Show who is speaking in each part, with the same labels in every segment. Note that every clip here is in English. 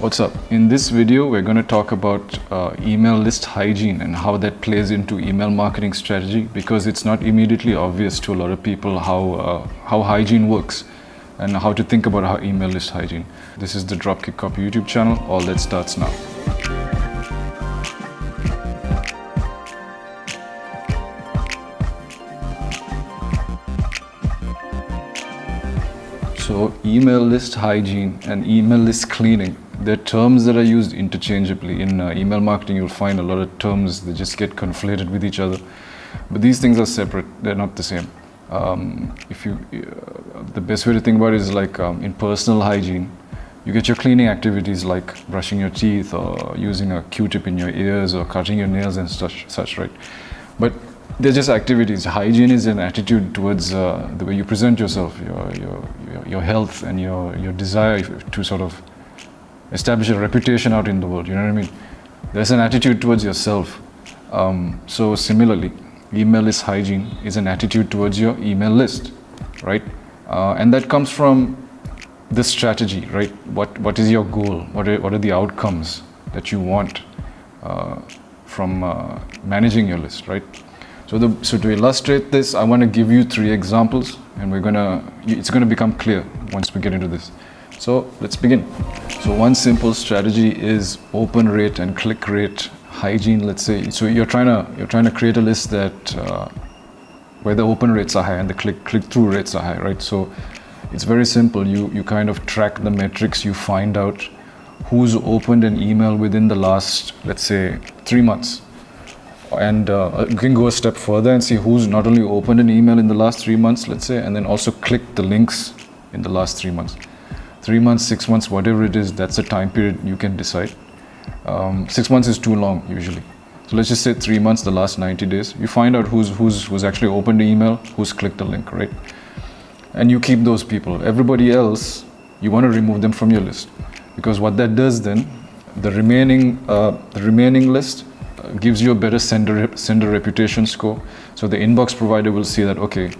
Speaker 1: What's up? In this video, we're going to talk about email list hygiene and how that plays into email marketing strategy, because it's not immediately obvious to a lot of people how hygiene works and how to think about how email list hygiene. This is the Dropkick Copy YouTube channel. All that starts now. So email list hygiene and email list cleaning, they're terms that are used interchangeably. In email marketing, you'll find a lot of terms that just get conflated with each other. But these things are separate, they're not the same. The best way to think about it is like in personal hygiene, you get your cleaning activities like brushing your teeth or using a Q-tip in your ears or cutting your nails and such, right? But they're just activities. Hygiene is an attitude towards the way you present yourself, your health, and your desire to sort of establish a reputation out in the world. You know what I mean? There's an attitude towards yourself. So similarly, email list hygiene is an attitude towards your email list, right? And that comes from this strategy, right? What is your goal? What are the outcomes that you want from managing your list, right? So to illustrate this, I want to give you 3 examples, and it's gonna become clear once we get into this. So let's begin. So one simple strategy is open rate and click rate hygiene. Let's say, so you're trying to create a list that where the open rates are high and the click-through rates are high, right? So it's very simple. You kind of track the metrics. You find out who's opened an email within the last, let's say, 3 months. And you can go a step further and see who's not only opened an email in the last 3 months, let's say, and then also clicked the links in the last 3 months. 3 months, 6 months, whatever it is, that's a time period you can decide. 6 months is too long usually. So let's just say 3 months, the last 90 days. You find out who's actually opened the email, who's clicked the link, right? And you keep those people. Everybody else, you want to remove them from your list, because what that does then, the remaining list gives you a better sender reputation score. So the inbox provider will see that, okay,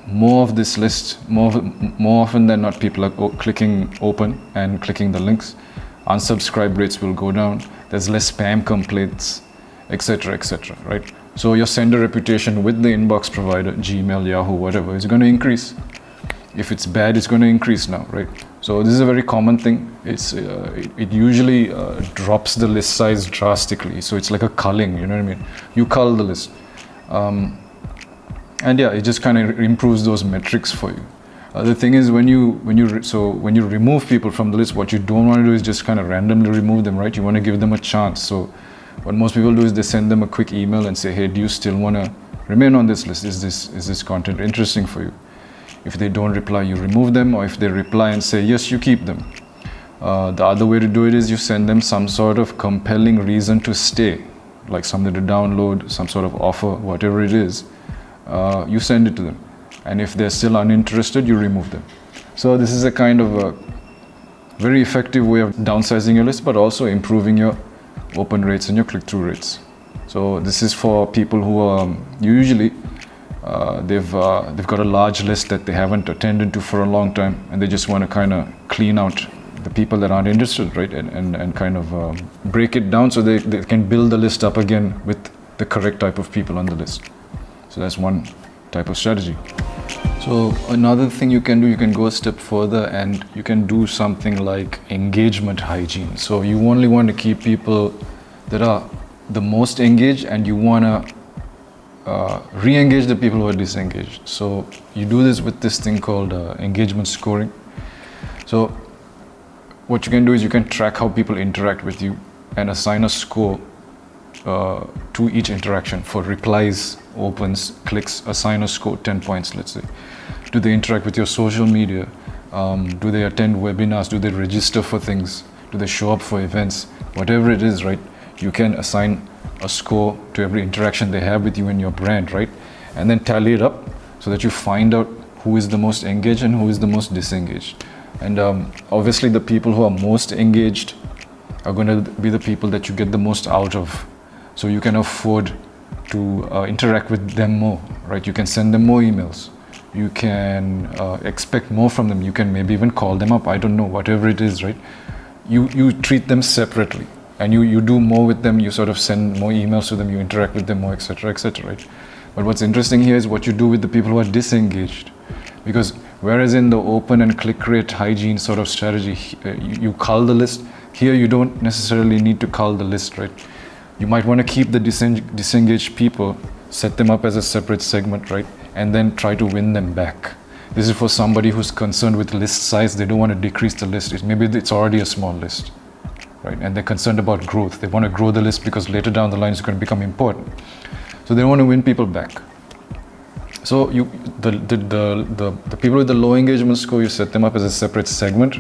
Speaker 1: more of this list, more often than not, people are clicking open and clicking the links. Unsubscribe rates will go down. There's less spam complaints, etc., right? So your sender reputation with the inbox provider, Gmail, Yahoo, whatever, is going to increase. If it's bad, it's going to increase now, right? So this is a very common thing. It usually drops the list size drastically. So it's like a culling, you know what I mean? You cull the list. And yeah, it just kind of improves those metrics for you. The thing is, when you remove people from the list, what you don't want to do is just kind of randomly remove them, right? You want to give them a chance. So what most people do is they send them a quick email and say, hey, do you still want to remain on this list? Is this content interesting for you? If they don't reply, you remove them, or if they reply and say yes, you keep them. The other way to do it is you send them some sort of compelling reason to stay, like something to download, some sort of offer, whatever it is. You send it to them, and if they're still uninterested, you remove them. So this is a kind of a very effective way of downsizing your list, but also improving your open rates and your click-through rates. So this is for people who are usually they've got a large list that they haven't attended to for a long time, and they just want to kind of clean out the people that aren't interested, right? And kind of break it down so they can build the list up again with the correct type of people on the list. So that's one type of strategy. So another thing you can do, you can go a step further and you can do something like engagement hygiene. So you only want to keep people that are the most engaged, and you want to re-engage the people who are disengaged. So you do this with this thing called engagement scoring. So what you can do is you can track how people interact with you and assign a score to each interaction. For replies, opens, clicks, assign a score, 10 points, let's say. Do they interact with your social media? Do they attend webinars? Do they register for things? Do they show up for events? Whatever it is, right? You can assign a score to every interaction they have with you and your brand, right? And then tally it up so that you find out who is the most engaged and who is the most disengaged. And obviously the people who are most engaged are going to be the people that you get the most out of. So you can afford to interact with them more, right? You can send them more emails. You can expect more from them. You can maybe even call them up. I don't know, whatever it is, right? you treat them separately, and you do more with them. You sort of send more emails to them, you interact with them more, etc., etc., right? But what's interesting here is what you do with the people who are disengaged, because whereas in the open and click rate hygiene sort of strategy, you cull the list. Here you don't necessarily need to cull the list, right? You might want to keep the disengaged people, set them up as a separate segment, right? And then try to win them back. This is for somebody who's concerned with list size. They don't want to decrease the list. Maybe it's already a small list, right? And they're concerned about growth. They want to grow the list because later down the line it's going to become important. So they want to win people back. So the people with the low engagement score, you set them up as a separate segment,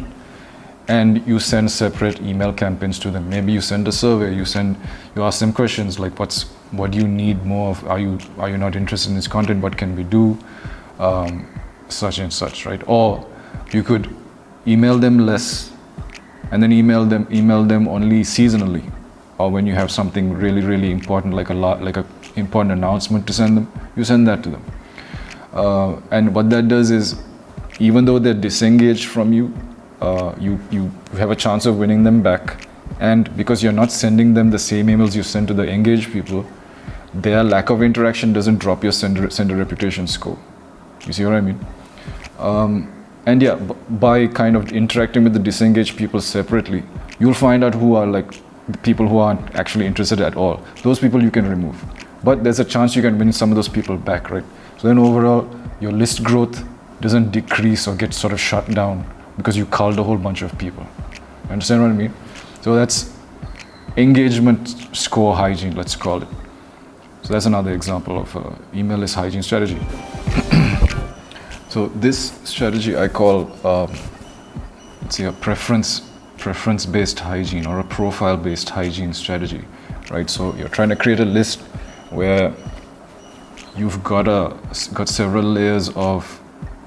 Speaker 1: and you send separate email campaigns to them. Maybe you send a survey. You ask them questions like, what do you need more of? Are you not interested in this content? What can we do? Such and such, right? Or you could email them less, and then email them only seasonally, or when you have something really, really important, like a important announcement to send them, you send that to them. And what that does is, even though they're disengaged from you, you have a chance of winning them back. And because you're not sending them the same emails you send to the engaged people, their lack of interaction doesn't drop your sender reputation score. You see what I mean? And yeah, by kind of interacting with the disengaged people separately, you'll find out who are like the people who aren't actually interested at all. Those people you can remove. But there's a chance you can win some of those people back, right? So then overall, your list growth doesn't decrease or get sort of shut down because you culled a whole bunch of people. You understand what I mean? So that's engagement score hygiene, let's call it. So that's another example of email list hygiene strategy. So this strategy I call, let's say, a preference-based hygiene, or a profile-based hygiene strategy, right? So you're trying to create a list where you've got several layers of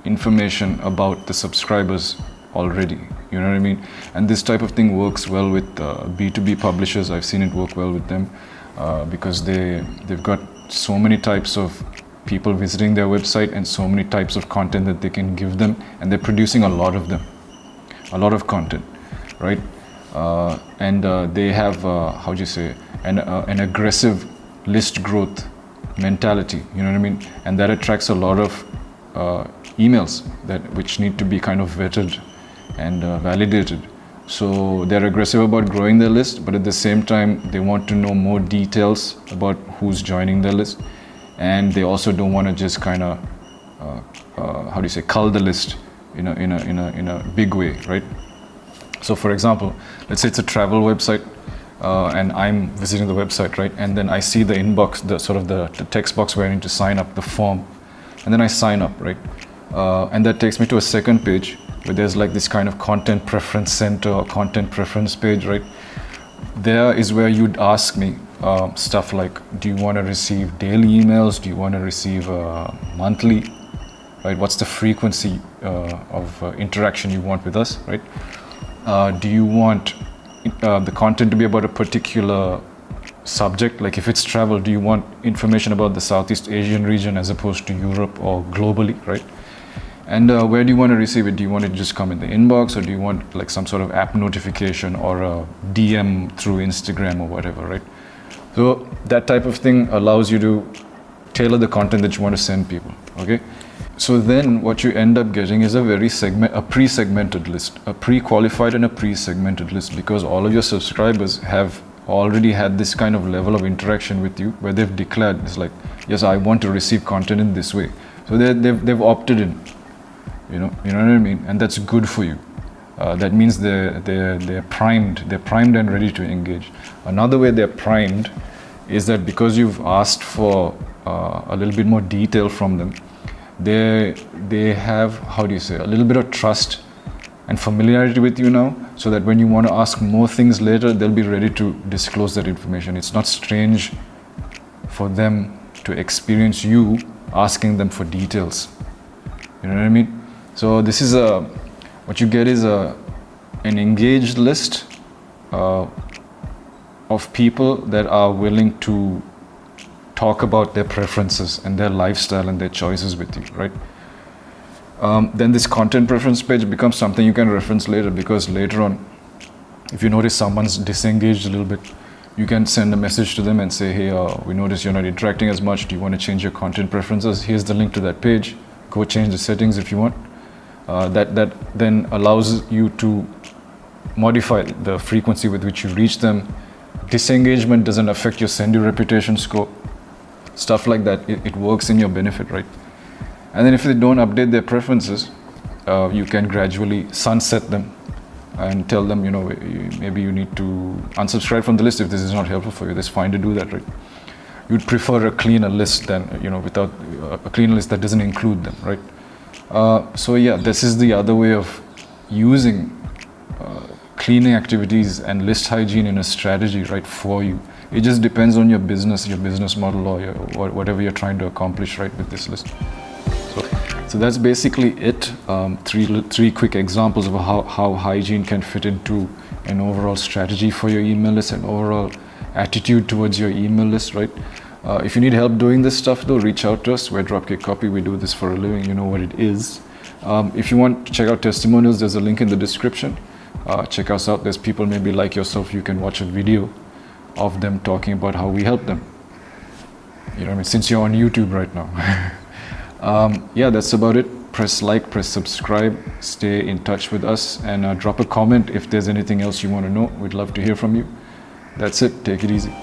Speaker 1: information about the subscribers already. You know what I mean? And this type of thing works well with B2B publishers. I've seen it work well with them because they've got so many types of people visiting their website and so many types of content that they can give them, and they're producing a lot of them, a lot of content, right? And they have an aggressive list growth mentality, you know what I mean? And that attracts a lot of emails which need to be kind of vetted and validated. So they're aggressive about growing their list, but at the same time they want to know more details about who's joining their list. And they also don't want to just kind of cull the list in a big way, right? So for example, let's say it's a travel website, and I'm visiting the website, right? And then I see the inbox, the text box where I need to sign up, the form, and then I sign up, right? And that takes me to a second page where there's like this kind of content preference center or content preference page, right? There is where you'd ask me stuff like, do you want to receive daily emails? Do you want to receive monthly? Right? What's the frequency of interaction you want with us? Right? Do you want the content to be about a particular subject? Like if it's travel, do you want information about the Southeast Asian region as opposed to Europe or globally? Right? And where do you want to receive it? Do you want it to just come in the inbox, or do you want like some sort of app notification or a DM through Instagram or whatever, right? So that type of thing allows you to tailor the content that you want to send people, okay? So then what you end up getting is a pre-segmented list, a pre-qualified and a pre-segmented list, because all of your subscribers have already had this kind of level of interaction with you where they've declared, it's like, yes, I want to receive content in this way. So they've opted in. You know what I mean? And that's good for you. That means they're primed and ready to engage. Another way they're primed is that because you've asked for a little bit more detail from them, they have, a little bit of trust and familiarity with you now, so that when you want to ask more things later, they'll be ready to disclose that information. It's not strange for them to experience you asking them for details. You know what I mean? So this is what you get is an engaged list of people that are willing to talk about their preferences and their lifestyle and their choices with you, right? Then this content preference page becomes something you can reference later, because later on If you notice someone's disengaged a little bit, you can send a message to them and say, hey, we notice you're not interacting as much. Do you want to change your content preferences? Here's the link to that page. Go change the settings if you want. That then allows you to modify the frequency with which you reach them. Disengagement doesn't affect your send your reputation score. Stuff like that, it works in your benefit, right? And then if they don't update their preferences, you can gradually sunset them and tell them, maybe you need to unsubscribe from the list if this is not helpful for you. That's fine to do that, right? You'd prefer a cleaner list than, without a cleaner list that doesn't include them, right? So yeah, this is the other way of using cleaning activities and list hygiene in a strategy, right, for you. It just depends on your business model, or whatever you're trying to accomplish, right, with this list. So that's basically it. Three quick examples of how hygiene can fit into an overall strategy for your email list and overall attitude towards your email list, right? If you need help doing this stuff, though, reach out to us. We're Dropkick Copy. We do this for a living. You know what it is. If you want to check out testimonials, there's a link in the description. Check us out. There's people maybe like yourself. You can watch a video of them talking about how we help them. You know what I mean? Since you're on YouTube right now. Yeah, that's about it. Press like, press subscribe, stay in touch with us, and drop a comment if there's anything else you want to know. We'd love to hear from you. That's it. Take it easy.